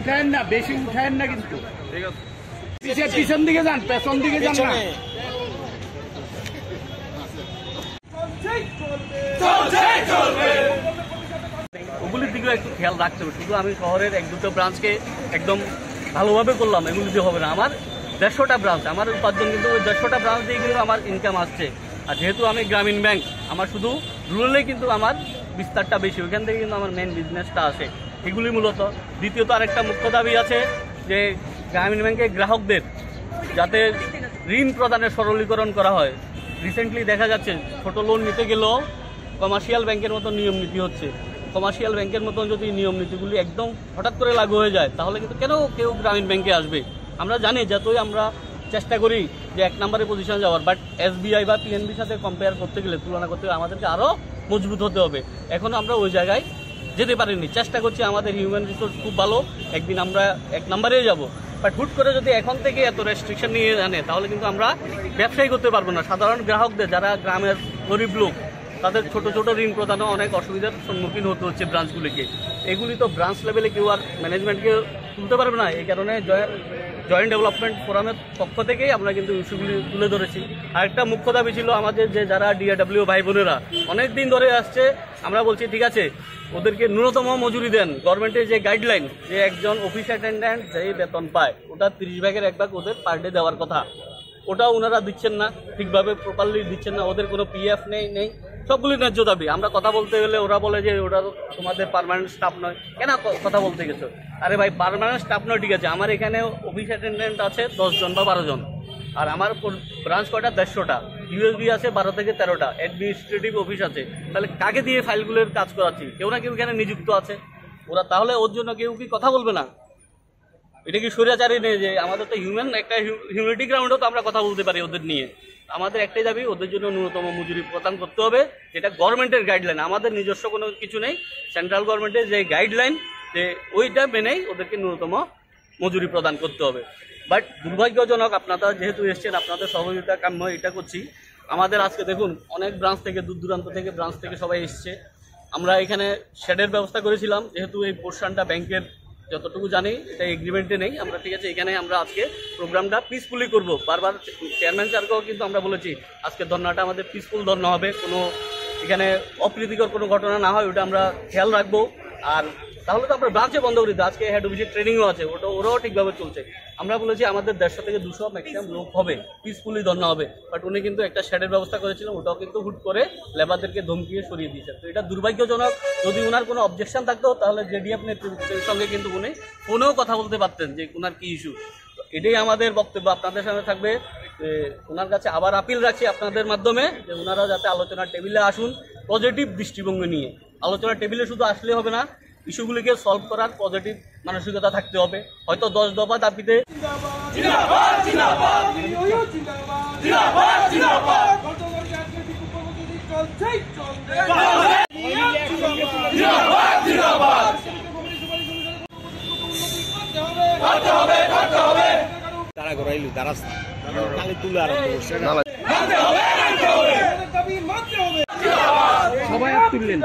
উঠায়েন না, বেশি উঠায়েন না কিন্তু। ঠিক আছে, পিছন দিকে যান, পেছন দিকে যান না। ওগুলির দিকেও একটু খেয়াল রাখতে হবে। শুধু আমি শহরের 1-2টো ব্রাঞ্চকে একদম ভালোভাবে করলাম এগুলি দিয়ে হবে না। আমার 150টা ব্রাঞ্চ, আমার উপার্জন কিন্তু ওই 150টা ব্রাঞ্চ দিয়ে কিন্তু আমার ইনকাম আসছে। আর যেহেতু আমি গ্রামীণ ব্যাংক, আমার শুধু রুরালে কিন্তু আমার বিস্তারটা বেশি, ওইখান থেকে কিন্তু আমার মেন বিজনেসটা আসে এগুলি মূলত। দ্বিতীয়ত আরেকটা মুখ্য দাবি আছে যে গ্রামীণ ব্যাংকের গ্রাহকদের যাতে ঋণ প্রদানের সরলীকরণ করা হয়। রিসেন্টলি দেখা যাচ্ছে ছোট লোন নিতে গেলেও কমার্শিয়াল ব্যাংকের মতো নিয়ম নীতি হচ্ছে। কমার্শিয়াল ব্যাংকের মতো যদি নিয়ম নীতিগুলি একদম হঠাৎ করে লাগু হয়ে যায় তাহলে কিন্তু কেউ গ্রামীণ ব্যাংকে আসবে। আমরা জানি যতই আমরা চেষ্টা করি যে 1 নম্বরে পজিশনে যাওয়ার, বাট SBI বা PNBর সাথে কম্পেয়ার করতে গেলে, তুলনা করতে গেলে আমাদেরকে আরও মজবুত হতে হবে। এখনও আমরা ওই জায়গায় যেতে পারিনি। চেষ্টা করছি, আমাদের হিউম্যান রিসোর্স খুব ভালো, একদিন আমরা 1 নম্বরেই যাব। বাট হুট করে যদি এখন থেকে এত রেস্ট্রিকশন নিয়ে আনে তাহলে কিন্তু আমরা ব্যবসায়ী করতে পারবো না। সাধারণ গ্রাহকদের, যারা গ্রামের গরিব লোক, তাদের ছোট ছোট ঋণ প্রদানও অনেক অসুবিধার সম্মুখীন হতে হচ্ছে ব্রাঞ্চগুলিকে। এগুলি তো ব্রাঞ্চ লেভেলে কেউ আর ম্যানেজমেন্টকে তুলতে পারবে না। এই কারণে জয়েন্ট ডেভেলপমেন্ট ফোরামের পক্ষ থেকেই আমরা কিন্তু ইস্যুগুলি তুলে ধরেছি। আরেকটা মুখ্য দাবি ছিল আমাদের, যে যারা DRW ভাই বোনেরা অনেক দিন ধরে আসছে, আমরা বলছি ঠিক আছে ওদেরকে ন্যূনতম মজুরি দেন। গভর্নমেন্টের যে গাইডলাইন, যে একজন অফিস অ্যাটেন্ডেন্ট যেই বেতন পায় ওটা 30 ভাগের 1 ভাগ ওদের পার ডে দেওয়ার কথা, ওটাও ওনারা দিচ্ছেন না, ঠিকভাবে প্রপারলি দিচ্ছেন না। ওদের কোনো PF নেই, সবগুলি ন্যায্য দাবি। আমরা কথা বলতে গেলে ওরা বলে যে ওটা তোমাদের পার্মানেন্ট স্টাফ নয়। কেন কথা বলতে গেছো? আরে ভাই, পার্মানেন্ট স্টাফ নয় ঠিক আছে, আমার এখানে অফিস অ্যাটেন্ডেন্ট আছে 10 জন বা 12 জন, আর আমার ব্রাঞ্চ কয়টা 150টা, USB আছে 12 থেকে 13টা, অ্যাডমিনিস্ট্রেটিভ অফিস আছে। তাহলে কাকে দিয়ে ফাইলগুলোর কাজ করাচ্ছি? কেউ না কেউ এখানে নিযুক্ত আছে। ওরা তাহলে ওর জন্য কেউ কি কথা বলবে না? এটা কি স্বৈরাচারী নেই? যে আমাদের তো একটা হিউম্যানিটি গ্রাউন্ডেও তো আমরা কথা বলতে পারি ওদের নিয়ে। আমাদের একটাই দাবি, ওদের জন্য ন্যূনতম মজুরি প্রদান করতে হবে, যেটা গভর্নমেন্টের গাইডলাইন, আমাদের নিজস্ব কোনো কিছু নেই। সেন্ট্রাল গভর্নমেন্টের যে গাইডলাইন, যে ওইটা মেনেই ওদেরকে ন্যূনতম মজুরি প্রদান করতে হবে। বাট দুর্ভাগ্যজনক, আপনারা যেহেতু এসছেন, আপনাদের সহযোগিতা কাম্য, এটা করছি। আমাদের আজকে দেখুন অনেক ব্রাঞ্চ থেকে, দূর দূরান্ত থেকে ব্রাঞ্চ থেকে সবাই এসছে। আমরা এখানে শেডের ব্যবস্থা করেছিলাম, যেহেতু এই পোর্শনটা ব্যাংকের যতটুকু জানি এটা এগ্রিমেন্টে নেই। আমরা ঠিক আছে এখানে আমরা আজকে প্রোগ্রামটা পিসফুলি করব। বারবার চেয়ারম্যান স্যারকেও কিন্তু আমরা বলেছি আজকে ধর্নাটা আমাদের পিসফুল ধর্না হবে, কোনো এখানে অপ্রীতিকর কোনো ঘটনা না হয় ওটা আমরা খেয়াল রাখবো। আর তাহলে তো আমরা ব্রাঞ্চে বন্ধ করি। আজকে হেড অফিসের ট্রেনিংও আছে, ওরাও ঠিকভাবে চলছে। আমরা বলেছি আমাদের 150 থেকে 200 ম্যাক্সিমাম লোক হবে, পিসফুলি ধর্না হবে। বাট উনি কিন্তু একটা শেডের ব্যবস্থা করেছিলেন, ওটাও কিন্তু হুট করে লেবারদেরকে ধমকিয়ে সরিয়ে দিয়েছেন। তো এটা দুর্ভাগ্যজনক। যদি ওনার কোনো অবজেকশন থাকতো তাহলে JDF নেতৃত্বের সঙ্গে কিন্তু উনি ফোনেও কথা বলতে পারতেন যে ওনার কী ইস্যু। এটাই আমাদের বক্তব্য আপনাদের সামনে থাকবে। ওনার কাছে আবার আপিল রাখছি আপনাদের মাধ্যমে যে ওনারা যাতে আলোচনার টেবিলে আসুন পজিটিভ দৃষ্টিভঙ্গি নিয়ে। আলোচনার টেবিলে শুধু আসলে হবে না, ইস্যুগুলিকে সলভ করার পজিটিভ মানসিকতা থাকতে হবে। হয়তো 10 দফা দাবিতে তারা ঘুরাইলু দারাস কালি তুলে আরম্ভ করছে, সবাই হাত তুললেন।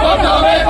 করতে হবে